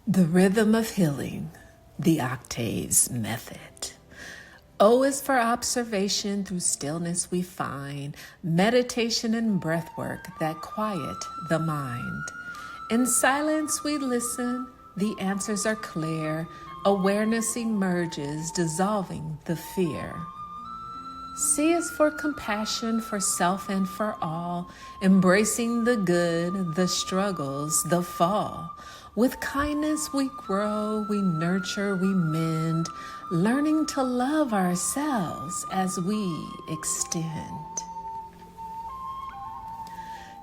The rhythm of healing, the octaves method. O is for observation, through stillness we find meditation and breath work that quiet the mind. In silence we listen, the answers are clear, awareness emerges, dissolving the fear. C is for compassion, for self and for all, embracing the good, the struggles, the fall. With kindness we grow, we nurture, we mend, learning to love ourselves as we extend.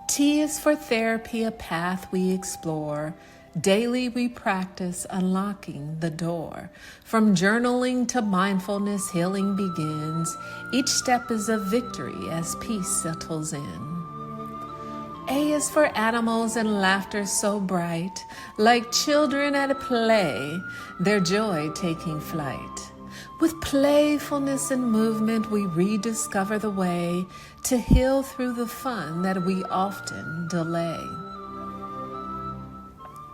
T is for therapy, a path we explore. Daily we practice unlocking the door. From journaling to mindfulness, healing begins. Each step is a victory as peace settles in. A is for animals and laughter so bright, like children at a play, their joy taking flight. With playfulness and movement, we rediscover the way to heal through the fun that we often delay.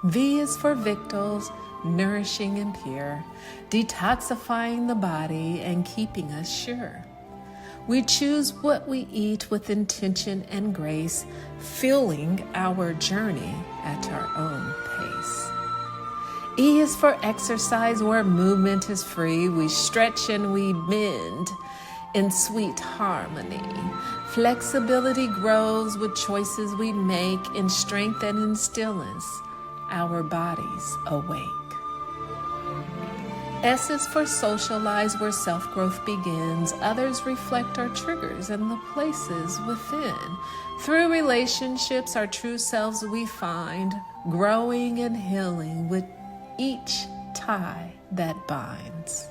V is for victuals, nourishing and pure, detoxifying the body and keeping us sure. We choose what we eat with intention and grace, fueling our journey at our own pace. E is for exercise, where movement is free. We stretch and we bend in sweet harmony. Flexibility grows with choices we make. In strength and in stillness, our bodies awake. S is for socialize, where self-growth begins. Others reflect our triggers and the places within. Through relationships, our true selves we find, growing and healing with each tie that binds.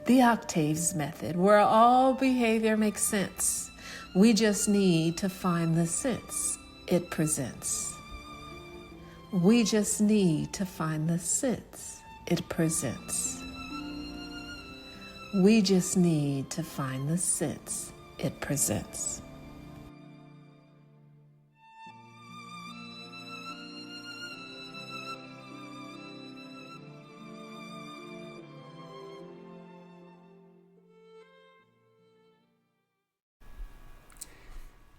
The octaves method, where all behavior makes sense. We just need to find the sense it presents. We just need to find the sense it presents. We just need to find the sense it presents.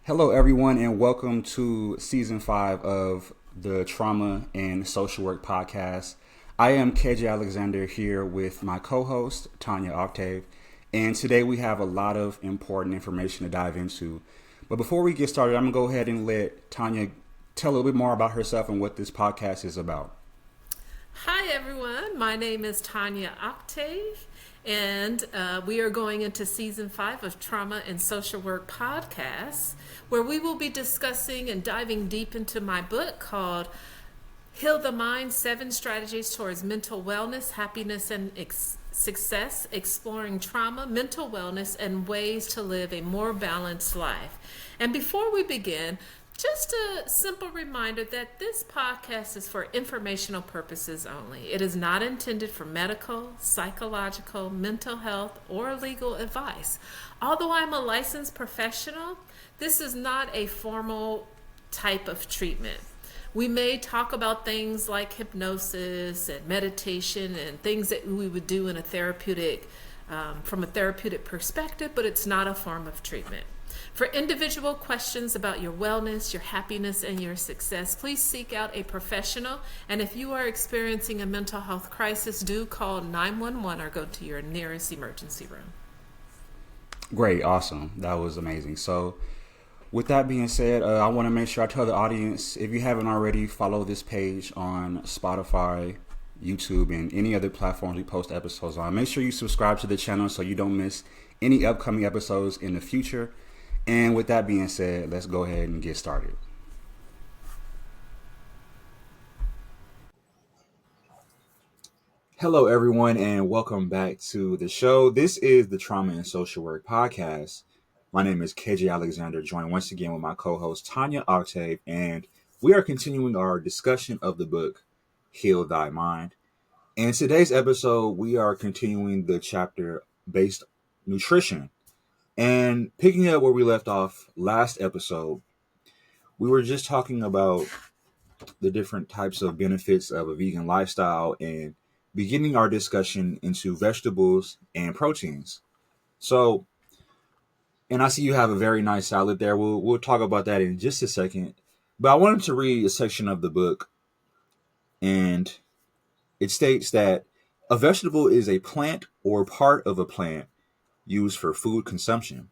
Hello, everyone, and welcome to Season 5 of the Trauma and Social Work Podcast. I am KJ Alexander here with my co-host, Tonya Octave, and today we have a lot of important information to dive into. But before we get started, I'm going to go ahead and let Tonya tell a little bit more about herself and what this podcast is about. Hi, everyone. My name is Tonya Octave, and we are going into Season 5 of Trauma and Social Work Podcasts, where we will be discussing and diving deep into my book called Healthymind, 7 Strategies Towards Mental Wellness, Happiness, and Success, Exploring Trauma, Mental Wellness, and Ways to Live a More Balanced Life. And before we begin, just a simple reminder that this podcast is for informational purposes only. It is not intended for medical, psychological, mental health, or legal advice. Although I'm a licensed professional, this is not a formal type of treatment. We may talk about things like hypnosis and meditation and things that we would do in a therapeutic, from a therapeutic perspective, but it's not a form of treatment. For individual questions about your wellness, your happiness, and your success, please seek out a professional. And if you are experiencing a mental health crisis, do call 911 or go to your nearest emergency room. Great, awesome. That was amazing. So with that being said, I want to make sure I tell the audience, if you haven't already, follow this page on Spotify, YouTube, and any other platforms we post episodes on. Make sure you subscribe to the channel so you don't miss any upcoming episodes in the future. And with that being said, let's go ahead and get started. Hello, everyone, and welcome back to the show. This is the Trauma and Social Work Podcast. My name is KJ Alexander, joined once again with my co-host, Tonya Octave, and we are continuing our discussion of the book, Heal Thy Mind. In today's episode, we are continuing the chapter based nutrition. And picking up where we left off last episode, we were just talking about the different types of benefits of a vegan lifestyle and beginning our discussion into vegetables and proteins. So, and I see you have a very nice salad there. We'll talk about that in just a second. But I wanted to read a section of the book, and it states that a vegetable is a plant or part of a plant used for food consumption.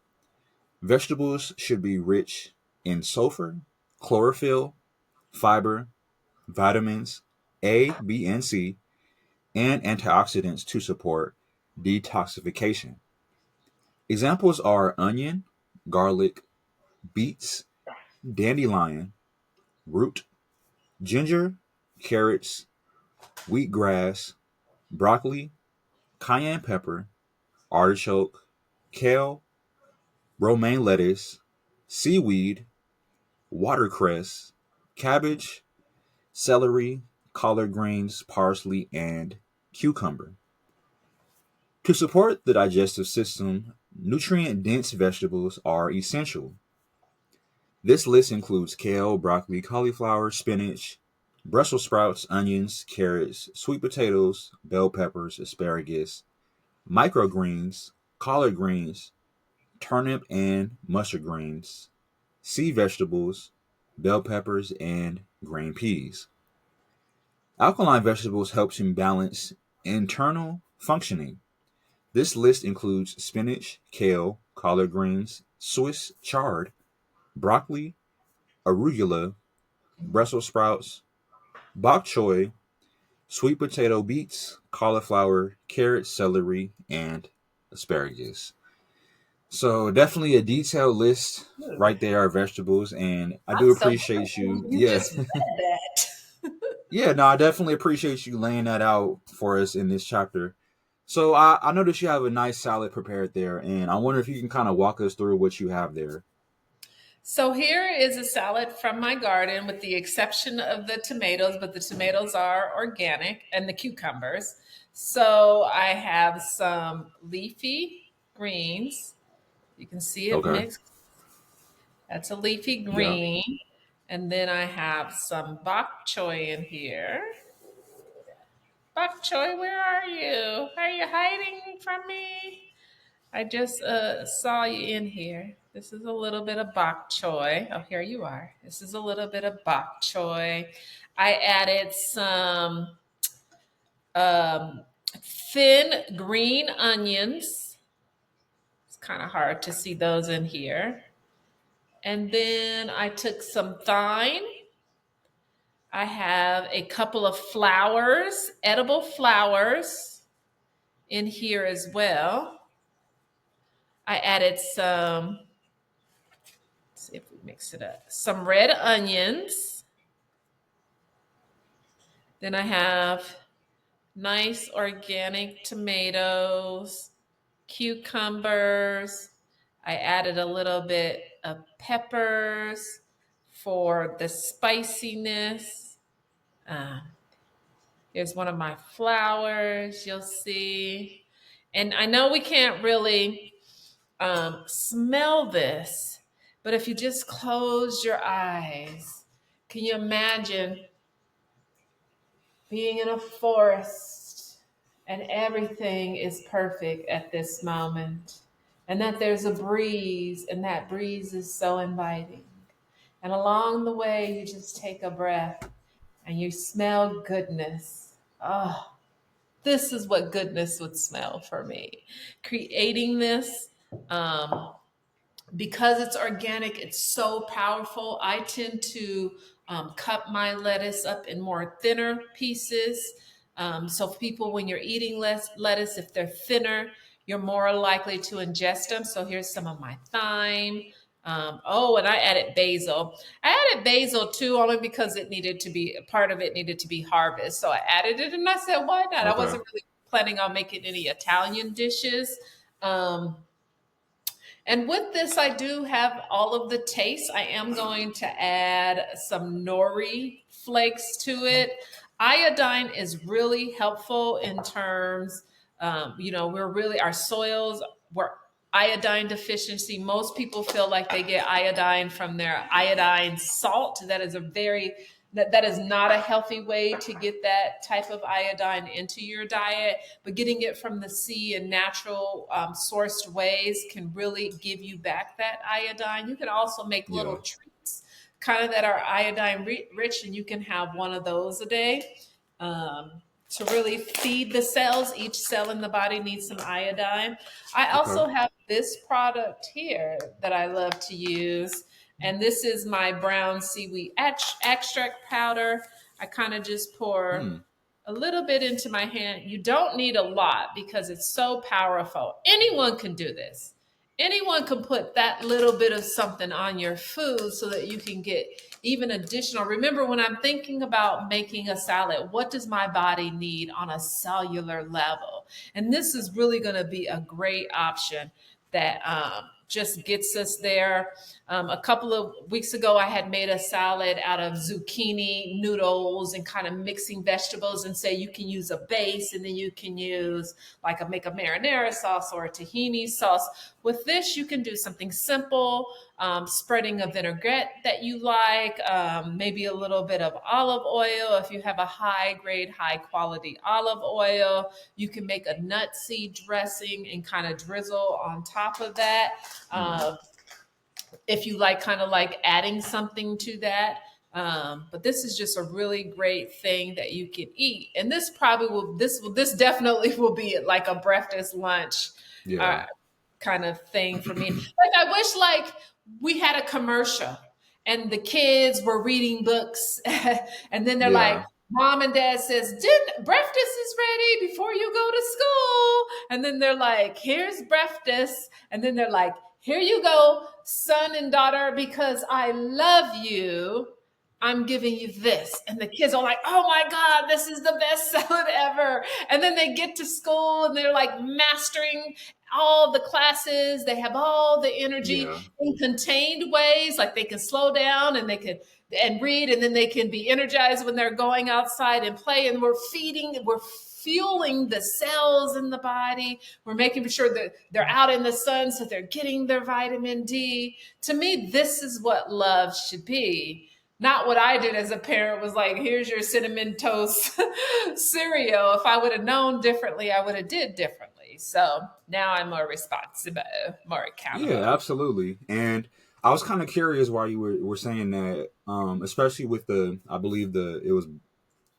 Vegetables should be rich in sulfur, chlorophyll, fiber, vitamins A, B, and C, and antioxidants to support detoxification. Examples are onion, garlic, beets, dandelion, root, ginger, carrots, wheatgrass, broccoli, cayenne pepper, artichoke, kale, romaine lettuce, seaweed, watercress, cabbage, celery, collard greens, parsley, and cucumber. To support the digestive system, nutrient dense vegetables are essential. This list includes kale, broccoli, cauliflower, spinach, Brussels sprouts, onions, carrots, sweet potatoes, bell peppers, asparagus, microgreens, collard greens, turnip and mustard greens, sea vegetables, bell peppers, and green peas. Alkaline vegetables helps in balance internal functioning. This list includes spinach, kale, collard greens, Swiss chard, broccoli, arugula, Brussels sprouts, bok choy, sweet potato, beets, cauliflower, carrots, celery, and asparagus. So definitely a detailed list right there of vegetables, and I do I'm so appreciate grateful you. you Yeah, just read that. yeah. No, I definitely appreciate you laying that out for us in this chapter. So I noticed you have a nice salad prepared there, and I wonder if you can kind of walk us through what you have there. So here is a salad from my garden with the exception of the tomatoes, but the tomatoes are organic and the cucumbers. So I have some leafy greens. You can see it Okay. mixed. That's a leafy Yeah. green. And then I have some bok choy in here. Bok choy, where are you? Are you hiding from me? I just saw you in here. This is a little bit of bok choy. Oh, here you are. This is a little bit of bok choy. I added some um, thin green onions. It's kind of hard to see those in here. And then I took some thyme. I have a couple of flowers, edible flowers in here as well. I added some, let's see if we mix it up, some red onions. Then I have nice organic tomatoes, cucumbers. I added a little bit of peppers for the spiciness. Uh, Here's one of my flowers, you'll see. And I know we can't really smell this, but if you just close your eyes, can you imagine being in a forest and everything is perfect at this moment? And that there's a breeze, and that breeze is so inviting. And along the way, you just take a breath and you smell goodness. Oh, this is what goodness would smell for me. Creating this, um, because it's organic, it's so powerful. I tend to cut my lettuce up in more thinner pieces. So, people, when you're eating less lettuce, if they're thinner, you're more likely to ingest them. So, here's some of my thyme. Oh, and I added basil. I added basil too, only because it needed to be part of it needed to be harvested. So I added it, and I said, why not? I Okay. wasn't really planning on making any Italian dishes. Um, and with this, I do have all of the taste. I am going to add some nori flakes to it. Iodine is really helpful in terms, we're really, our soils were iodine deficiency. Most people feel like they get iodine from their iodine salt. That is a very that is not a healthy way to get that type of iodine into your diet, but getting it from the sea in natural sourced ways can really give you back that iodine. You can also make little Yeah. treats kind of that are iodine rich, and you can have one of those a day to really feed the cells. Each cell in the body needs some iodine. I Okay. also have this product here that I love to use, and this is my brown seaweed extract powder. I kind of just pour Hmm. a little bit into my hand. You don't need a lot because it's so powerful. Anyone can do this. Anyone can put that little bit of something on your food so that you can get even additional. Remember, when I'm thinking about making a salad, what does my body need on a cellular level? And this is really going to be a great option that just gets us there. A couple of weeks ago, I had made a salad out of zucchini noodles and kind of mixing vegetables, and say you can use a base and then you can use like make a marinara sauce or a tahini sauce. With this, you can do something simple, spreading a vinaigrette that you like, maybe a little bit of olive oil. If you have a high grade, high quality olive oil, you can make a nut seed dressing and kind of drizzle on top of that. Hmm. If you like, kind of like adding something to that. But this is just a really great thing that you can eat. And this probably this definitely will be like a breakfast lunch Yeah. uh, kind of thing for me. Like I wish like we had a commercial and the kids were reading books and then they're like, Yeah. mom and dad says, breakfast is ready before you go to school. And then they're like, here's breakfast. And then they're like, here you go, son and daughter, because I love you. I'm giving you this. And the kids are like, oh my God, this is the best salad ever. And then they get to school and they're like mastering all the classes. They have all the energy Yeah. in contained ways, like they can slow down and they can and read, and then they can be energized when they're going outside and play. And we're fueling the cells in the body. We're making sure that they're out in the sun so they're getting their vitamin D. To me, this is what love should be. Not what I did as a parent was like, here's your cinnamon toast cereal. If I would have known differently, I would have did differently. So now I'm more responsible, more Yeah, accountable. absolutely. And I was kind of curious why you were saying that, especially with I believe it was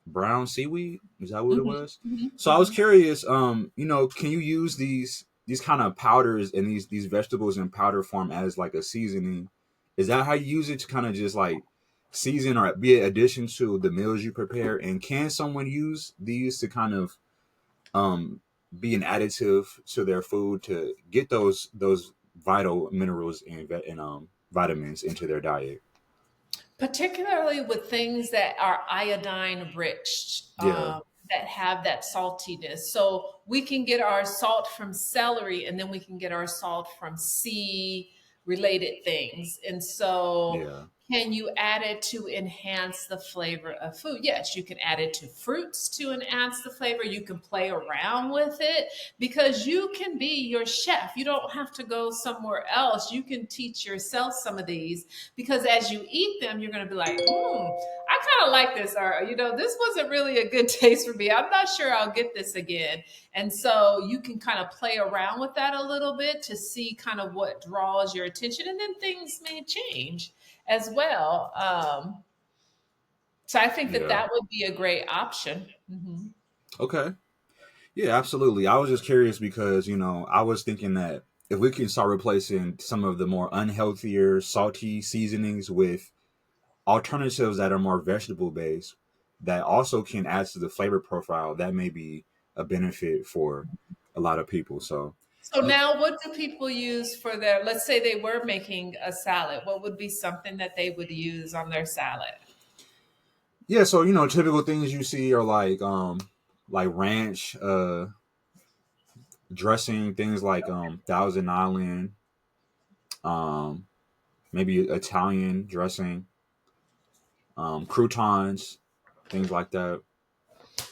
brown seaweed. Is that what it Mhm, was? mhm, So I was mhm. curious, can you use these kind of powders and these vegetables in powder form as like a seasoning? Is that how you use it to kind of just like season or be an addition to the meals you prepare? And can someone use these to kind of um be an additive to their food to get those vital minerals and vitamins into their diet? Particularly with things that are iodine rich, Yeah, that have that saltiness. So we can get our salt from celery, and then we can get our salt from sea related things. And so, yeah, can you add it to enhance the flavor of food? Yes, you can add it to fruits to enhance the flavor. You can play around with it because you can be your chef. You don't have to go somewhere else. You can teach yourself some of these, because as you eat them, you're going to be like, I kind of like this, or, this wasn't really a good taste for me. I'm not sure I'll get this again. And so you can kind of play around with that a little bit to see kind of what draws your attention, and then things may change as well. So I think that yeah. that would be a great option. Mhm. Okay. Yeah, absolutely. I was just curious because, I was thinking that if we can start replacing some of the more unhealthier, salty seasonings with alternatives that are more vegetable based, that also can add to the flavor profile, that may be a benefit for a lot of people. So, So now what do people use for their, let's say they were making a salad, what would be something that they would use on their salad? yeah, so, typical things you see are like ranch, dressing, things like Thousand Island, um, maybe Italian dressing, croutons, things like that.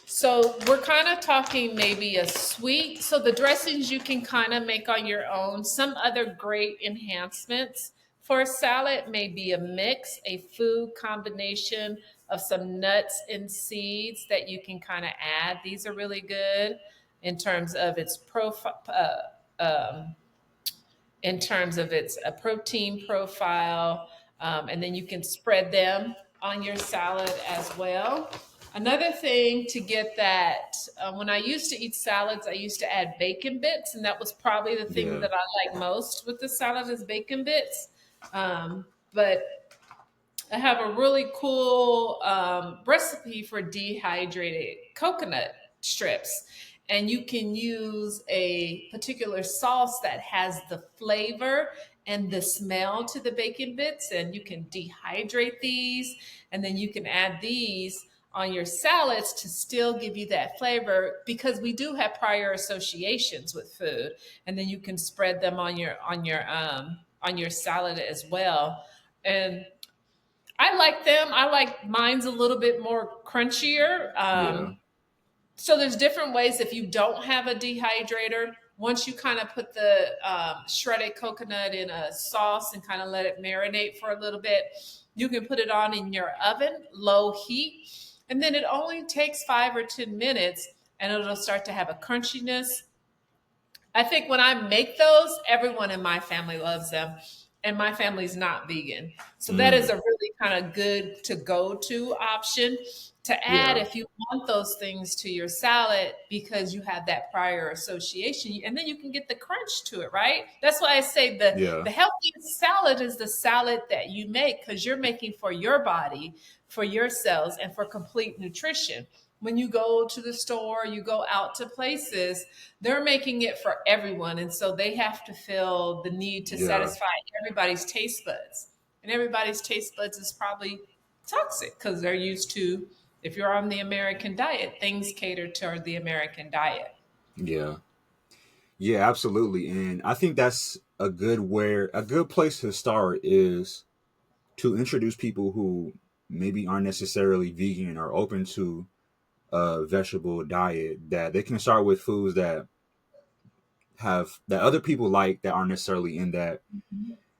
So we're kind of talking maybe a sweet. So the dressings you can kind of make on your own. Some other great enhancements for a salad may be a mix, a food combination of some nuts and seeds that you can kind of add. These are really good in terms of its profile. In terms of its a protein profile, and then you can spread them on your salad as well. Another thing to get that, when I used to eat salads, I used to add bacon bits, and that was probably the thing Yeah. that I like most with the salad is bacon bits. But I have a really cool recipe for dehydrated coconut strips. And you can use a particular sauce that has the flavor and the smell to the bacon bits. And you can dehydrate these. And then you can add these on your salads to still give you that flavor because we do have prior associations with food. And then you can spread them on your salad as well. And I like them. I like mine's a little bit more crunchier. Yeah. So there's different ways if you don't have a dehydrator. Once you kind of put the shredded coconut in a sauce and kind of let it marinate for a little bit, you can put it on in your oven, low heat, and then it only takes 5 or 10 minutes, and it'll start to have a crunchiness. I think when I make those, everyone in my family loves them. And my family's not vegan. So that is Mm. a really kind of good to go to option to add Yeah. if you want those things to your salad because you have that prior association. And then you can get the crunch to it, right? That's why I say Yeah. the healthiest salad is the salad that you make because you're making for your body, for your cells, and for complete nutrition. When you go to the store, you go out to places, they're making it for everyone. And so they have to feel the need to Yeah. satisfy everybody's taste buds. And everybody's taste buds is probably toxic because they're used to, if you're on the American diet, things cater toward the American diet. Yeah. Yeah, absolutely. And I think that's a good place to start is to introduce people who maybe aren't necessarily vegan or open to a vegetable diet, that they can start with foods that other people like that aren't necessarily in that,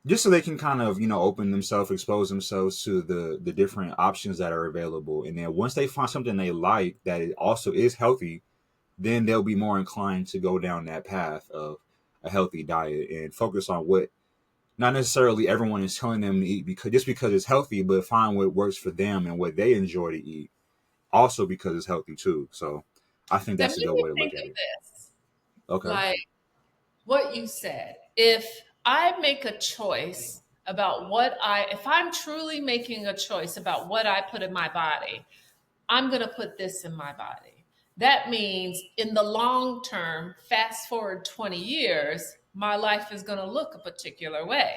just so they can kind of, open themselves, expose themselves to the different options that are available. And then once they find something they like that it also is healthy, then they'll be more inclined to go down that path of a healthy diet and focus on what not necessarily everyone is telling them to eat because it's healthy, but find what works for them and what they enjoy to eat, also because it's healthy too. So I think That that's a made good me way to think look at of it. this. Okay. Like what you said. If I make a choice about if I'm truly making a choice about what I put in my body, I'm going to put this in my body. That means in the long term, fast forward 20 years, my life is going to look a particular way.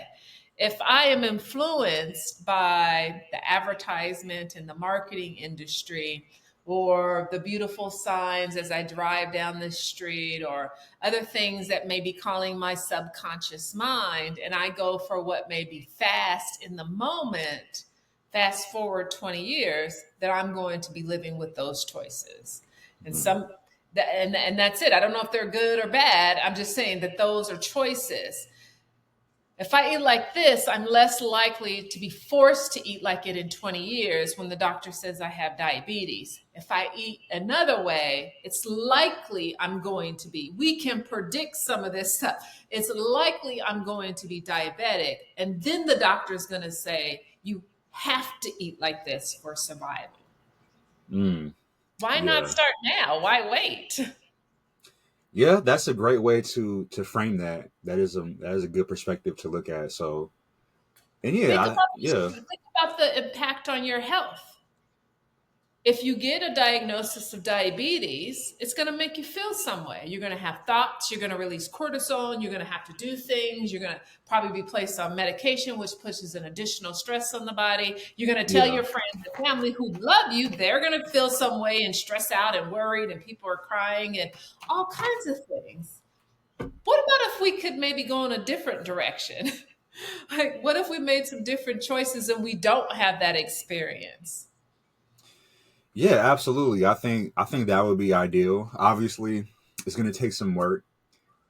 If I am influenced by the advertisement and the marketing industry, or the beautiful signs as I drive down the street, or other things that may be calling my subconscious mind, and I go for what may be fast in the moment, fast forward 20 years, that I'm going to be living with those choices. And Mm. and that's it. I don't know if they're good or bad. I'm just saying that those are choices. If I eat like this, I'm less likely to be forced to eat like it in 20 years when the doctor says I have diabetes. If I eat another way, it's likely I'm going to be. We can predict some of this stuff. It's likely I'm going to be diabetic. And then the doctor's going to say, you have to eat like this for survival. Mm. Why not Yeah. start now? Why wait? Yeah, that's a great way to frame that. That is a good perspective to look at. So, and Think yeah. about the impact on your health. If you get a diagnosis of diabetes, it's going to make you feel some way. You're going to have thoughts, you're going to release cortisol, you're going to have to do things, you're going to probably be placed on medication, which pushes an additional stress on the body. You're going to tell Yeah. your friends and family who love you, they're going to feel some way and stress out and worried, and people are crying and all kinds of things. What about if we could maybe go in a different direction? Like, what if we made some different choices and we don't have that experience? Yeah, absolutely. I think that would be ideal. Obviously, it's going to take some work,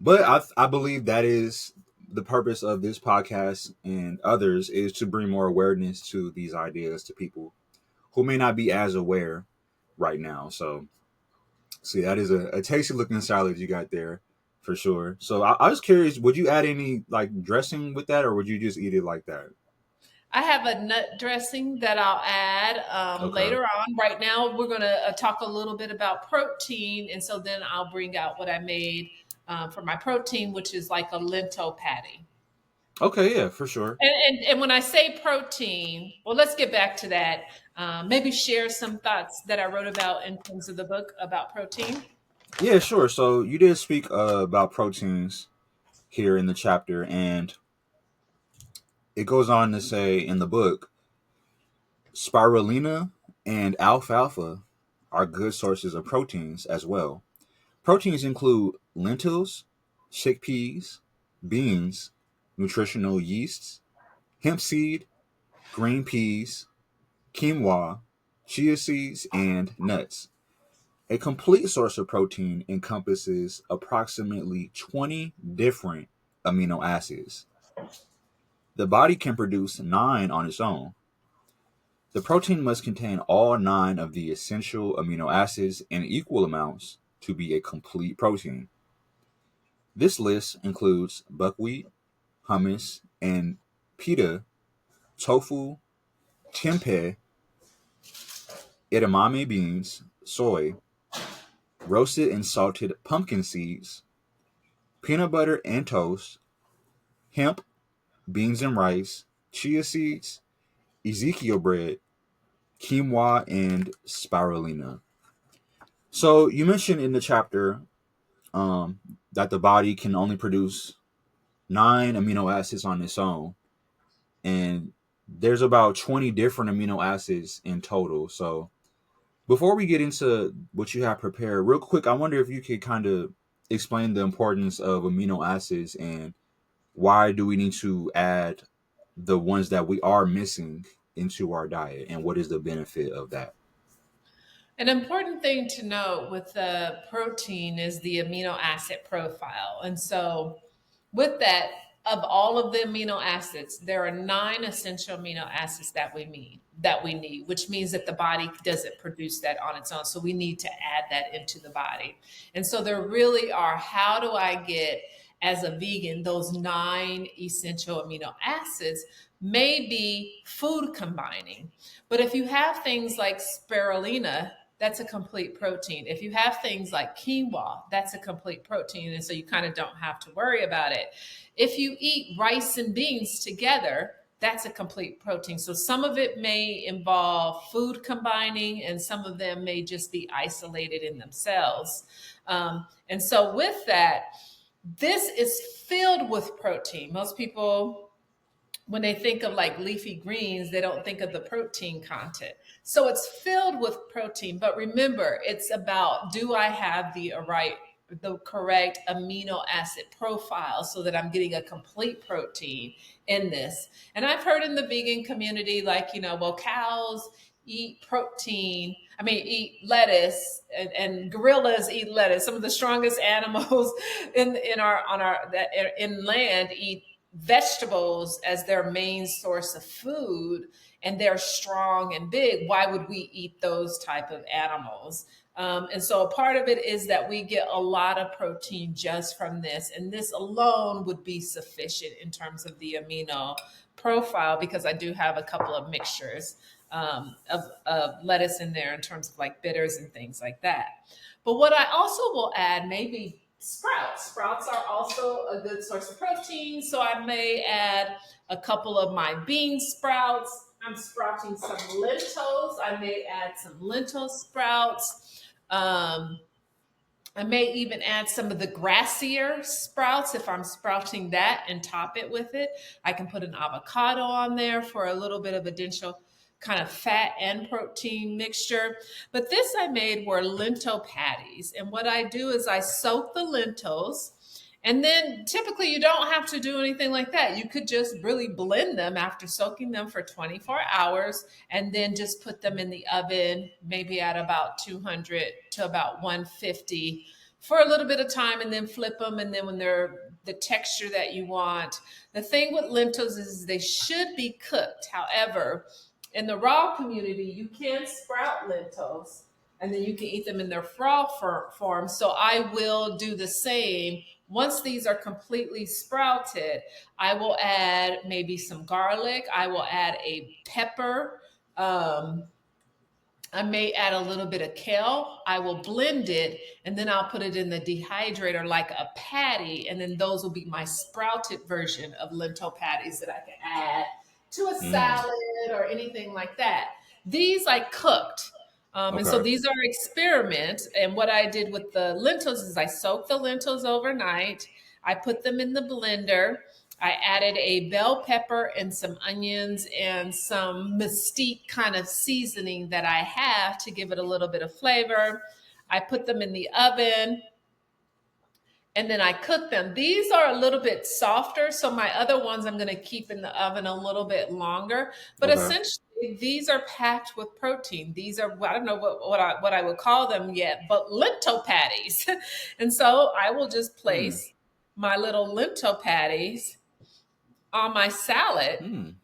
but I believe that is the purpose of this podcast and others, is to bring more awareness to these ideas to people who may not be as aware right now. So, see, that is a tasty looking salad you got there for sure. So, I was curious, would you add any like dressing with that, or would you just eat it like that? I have a nut dressing that I'll add Okay. later on. Right now, we're going to talk a little bit about protein. And so then I'll bring out what I made for my protein, which is like a lentil patty. Okay, yeah, for sure. And when I say protein, well, let's get back to that. Maybe share some thoughts that I wrote about in terms of the book about protein. Yeah, sure. So, you did speak about proteins here in the chapter, and it goes on to say in the book, spirulina and alfalfa are good sources of proteins as well. Proteins include lentils, chickpeas, beans, nutritional yeasts, hemp seed, green peas, quinoa, chia seeds, and nuts. A complete source of protein encompasses approximately 20 different amino acids. The body can produce 9 on its own. The protein must contain all 9 of the essential amino acids in equal amounts to be a complete protein. This list includes buckwheat, hummus, and pita, tofu, tempeh, edamame beans, soy, roasted and salted pumpkin seeds, peanut butter and toast, hemp, beans and rice, chia seeds, Ezekiel bread, quinoa, and spirulina. So you mentioned in the chapter that the body can only produce 9 amino acids on its own, and there's about 20 different amino acids in total. So before we get into what you have prepared, real quick, I wonder if you could kind of explain the importance of amino acids and why do we need to add the ones that we are missing into our diet and what is the benefit of that? An important thing to note with the protein is the amino acid profile. And so, with that, of all of the amino acids, there are 9 essential amino acids that we need, which means that the body doesn't produce that on its own. So we need to add that into the body. And so there really are, how do I get as a vegan those 9 essential amino acids? Maybe food combining. But if you have things like spirulina, that's a complete protein. If you have things like quinoa, that's a complete protein. And so you kind of don't have to worry about it. If you eat rice and beans together, that's a complete protein. So some of it may involve food combining, and some of them may just be isolated in themselves. And so with that, this is filled with protein. Most people, when they think of like leafy greens, they don't think of the protein content. So it's filled with protein. But remember, it's about, do I have the correct amino acid profile so that I'm getting a complete protein in this? And I've heard in the vegan community, like, well, cows eat protein. I mean, eat lettuce, and gorillas eat lettuce. Some of the strongest animals in our on our that in land eat vegetables as their main source of food, and they're strong and big. Why would we eat those type of animals? And so a part of it is that we get a lot of protein just from this, and this alone would be sufficient in terms of the amino profile, because I do have a couple of mixtures of lettuce in there in terms of like bitters and things like that. But what I also will add, maybe sprouts. Sprouts are also a good source of protein. So I may add a couple of my bean sprouts. I'm sprouting some lentils. I may add some lentil sprouts. I may even add some of the grassier sprouts if I'm sprouting that and top it with it. I can put an avocado on there for a little bit of additional kind of fat and protein mixture. But this I made were lentil patties. And what I do is I soak the lentils. And then typically you don't have to do anything like that. You could just really blend them after soaking them for 24 hours and then just put them in the oven, maybe at about 200 to about 150 for a little bit of time, and then flip them. And then when they're the texture that you want, the thing with lentils is they should be cooked. However, In the raw community, you can sprout lentils and then you can eat them in their raw form. So I will do the same. Once these are completely sprouted, I will add maybe some garlic. I will add a pepper. Um, I may add a little bit of kale. I will blend it and then I'll put it in the dehydrator like a patty. And then those will be my sprouted version of lentil patties that I can add to a Mm. salad or anything like that. These I cooked. And so Okay. these are experiments. And what I did with the lentils is I soaked the lentils overnight. I put them in the blender. I added a bell pepper and some onions and some mesquite kind of seasoning that I have to give it a little bit of flavor. I put them in the oven and then I cook them. These are a little bit softer, so my other ones I'm going to keep in the oven a little bit longer. But Okay. essentially, these are packed with protein. These are I don't know what I would call them yet, but lentil patties. And so I will just Mm. place my little lentil patties on my salad. Mm.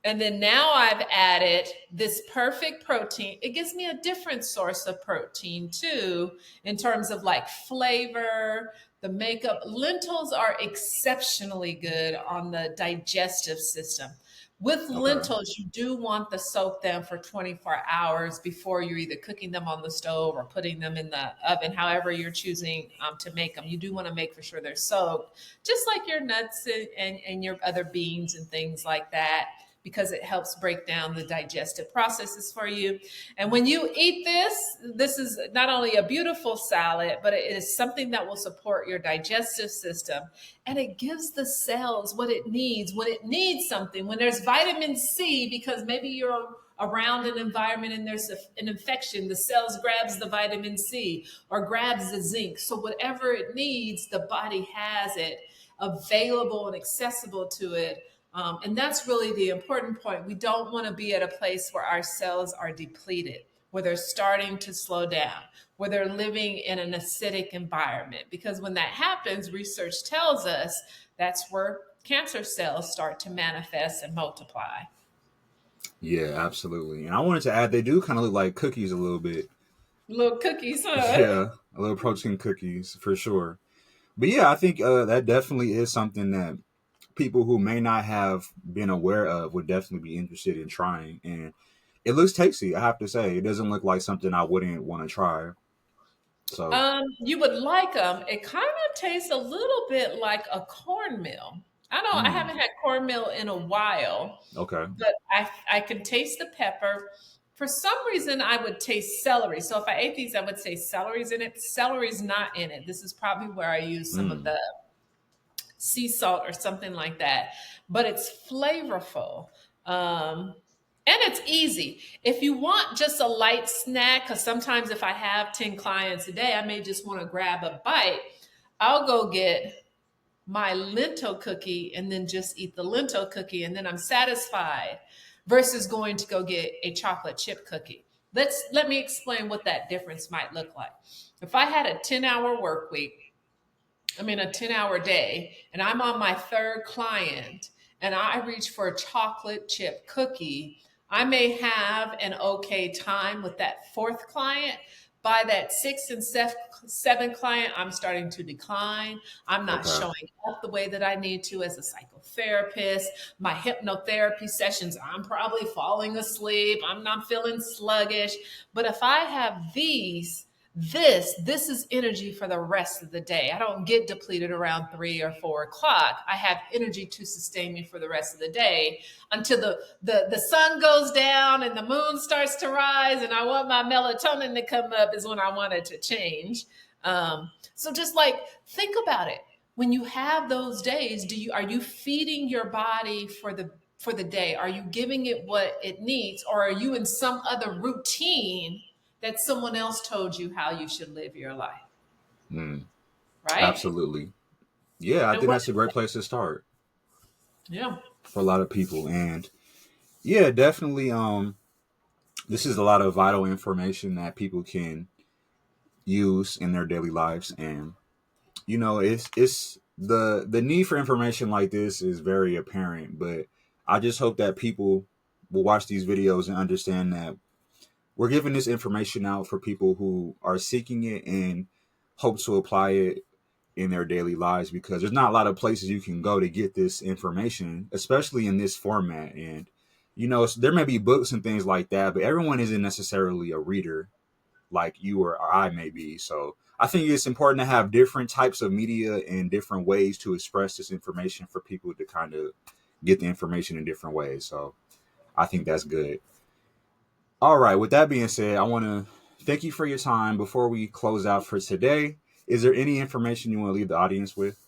And then now I've added this perfect protein. It gives me a different source of protein too, in terms of like flavor, the makeup. Lentils are exceptionally good on the digestive system. With Okay. lentils, you do want to soak them for 24 hours before you're either cooking them on the stove or putting them in the oven, however you're choosing to make them. You do want to make for sure they're soaked, just like your nuts and your other beans and things like that, because it helps break down the digestive processes for you. And when you eat this, this is not only a beautiful salad, but it is something that will support your digestive system. And it gives the cells what it needs when it needs something. When there's vitamin C, because maybe you're around an environment and there's an infection, the cells grabs the vitamin C or grabs the zinc. So whatever it needs, the body has it available and accessible to it. And that's really the important point. We don't want to be at a place where our cells are depleted, where they're starting to slow down, where they're living in an acidic environment. Because when that happens, research tells us that's where cancer cells start to manifest and multiply. Yeah, absolutely. And I wanted to add, they do kind of look like cookies a little bit. Little cookies, huh? Yeah, a little protein cookies for sure. But yeah, I think that definitely is something that people who may not have been aware of would definitely be interested in trying. And it looks tasty, I have to say. It doesn't look like something I wouldn't want to try. So, You would like them. It kind of tastes a little bit like a cornmeal. I know I mm, haven't had cornmeal in a while, okay, but I can taste the pepper. For some reason, I would taste celery. So if I ate these, I would say celery's in it. Celery's not in it. This is probably where I use some of mm, the sea salt or something like that. But it's flavorful. And it's easy. If you want just a light snack, because sometimes if I have 10 clients a day, I may just want to grab a bite. I'll go get my lentil cookie and then just eat the lentil cookie and then I'm satisfied versus going to go get a chocolate chip cookie. Let me explain what that difference might look like. If I had a 10-hour work week, a 10-hour day, and I'm on my third client and I reach for a chocolate chip cookie, I may have an okay time with that fourth client. By that sixth and seventh client, I'm starting to decline. I'm not okay, showing up the way that I need to as a psychotherapist. My hypnotherapy sessions, I'm probably falling asleep. I'm not feeling sluggish. But if I have this is energy for the rest of the day. I don't get depleted around 3 or 4 o'clock. I have energy to sustain me for the rest of the day until the sun goes down and the moon starts to rise and I want my melatonin to come up is when I want it to change. So just like think about it. When you have those days, are you feeding your body for the day? Are you giving it what it needs, or are you in some other routine that someone else told you how you should live your life, mm, right? absolutely. Yeah, I And think what, that's a great place to start yeah. for a lot of people. And yeah, definitely. This is a lot of vital information that people can use in their daily lives, and it's the need for information like this is very apparent. But I just hope that people will watch these videos and understand that we're giving this information out for people who are seeking it and hope to apply it in their daily lives, because there's not a lot of places you can go to get this information, especially in this format. And, there may be books and things like that, but everyone isn't necessarily a reader like you or I may be. So I think it's important to have different types of media and different ways to express this information for people to kind of get the information in different ways. So I think that's good. All right. With that being said, I want to thank you for your time. Before we close out for today, is there any information you want to leave the audience with?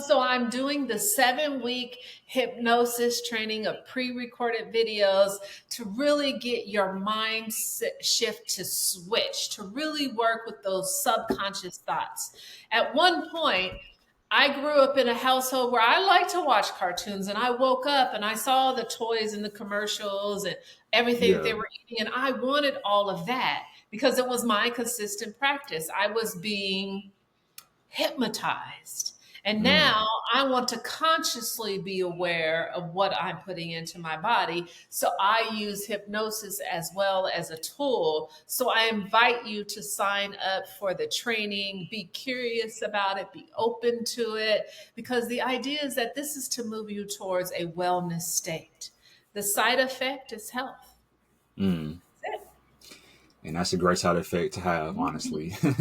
So I'm doing the 7-week hypnosis training of pre-recorded videos to really get your mind shift to switch, to really work with those subconscious thoughts. At one point, I grew up in a household where I liked to watch cartoons, and I woke up and I saw the toys and the commercials and everything that Yeah. they were eating, and I wanted all of that because it was my consistent practice. I was being hypnotized. And Mm. now I want to consciously be aware of what I'm putting into my body. So I use hypnosis as well as a tool. So I invite you to sign up for the training, be curious about it, be open to it, because the idea is that this is to move you towards a wellness state. The side effect is health. Mm. That's it. And that's a great side effect to have, honestly. That's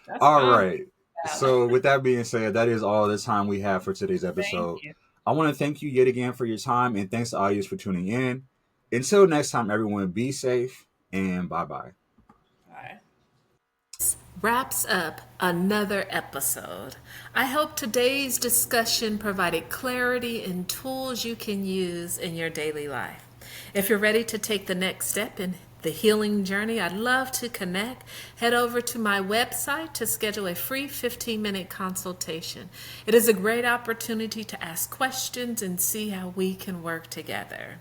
what All I'm right. about. So, with that being said, that is all the time we have for today's Thank episode. you. I want to thank you yet again for your time, and thanks to the audience for tuning in. Until next time, everyone, be safe and bye bye. Bye. Wraps up another episode. I hope today's discussion provided clarity and tools you can use in your daily life. If you're ready to take the next step in the healing journey, I'd love to connect. Head over to my website to schedule a free 15-minute consultation. It is a great opportunity to ask questions and see how we can work together.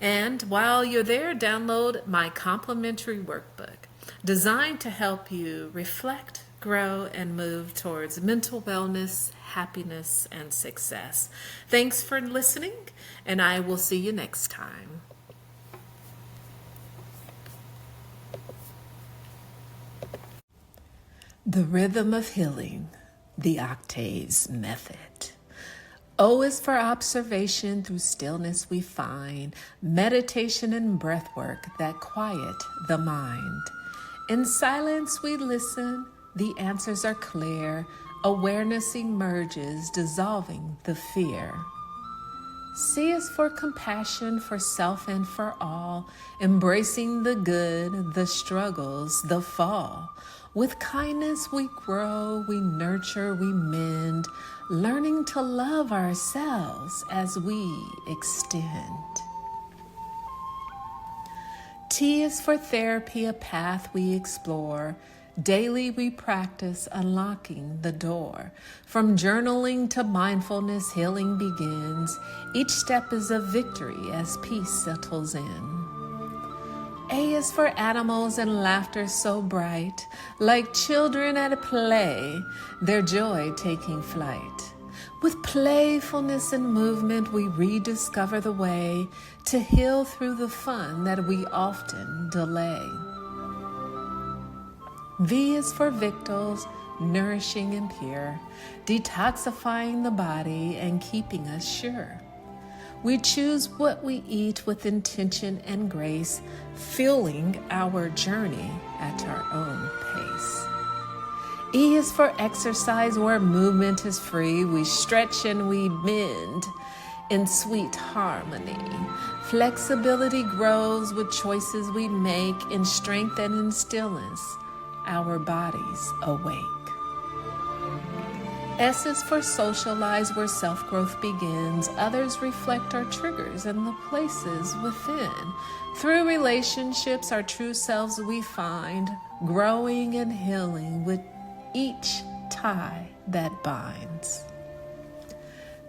And while you're there, download my complimentary workbook designed to help you reflect, grow, and move towards mental wellness, happiness, and success. Thanks for listening, and I will see you next time. The rhythm of healing, the octaves method. O is for observation, through stillness we find meditation and breath work that quiet the mind. In silence we listen, the answers are clear, awareness emerges, dissolving the fear. C is for compassion, for self and for all, embracing the good, the struggles, the fall. With kindness we grow, we nurture, we mend, learning to love ourselves as we extend. T is for therapy, a path we explore. Daily we practice unlocking the door. From journaling to mindfulness, healing begins. Each step is a victory as peace settles in. A is for animals and laughter so bright, like children at play, their joy taking flight. With playfulness and movement, we rediscover the way to heal through the fun that we often delay. V is for victuals, nourishing and pure, detoxifying the body and keeping us sure. We choose what we eat with intention and grace, fueling our journey at our own pace. E is for exercise, where movement is free. We stretch and we bend in sweet harmony. Flexibility grows with choices we make. In strength and in stillness, our bodies awake. S is for socialize, where self-growth begins. Others reflect our triggers and the places within. Through relationships, our true selves we find, growing and healing with each tie that binds.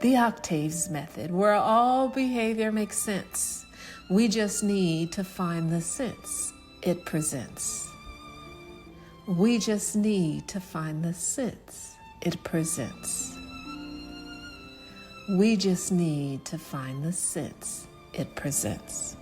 The octaves method, where all behavior makes sense. We just need to find the sense it presents. We just need to find the sense it presents. We just need to find the sense it presents.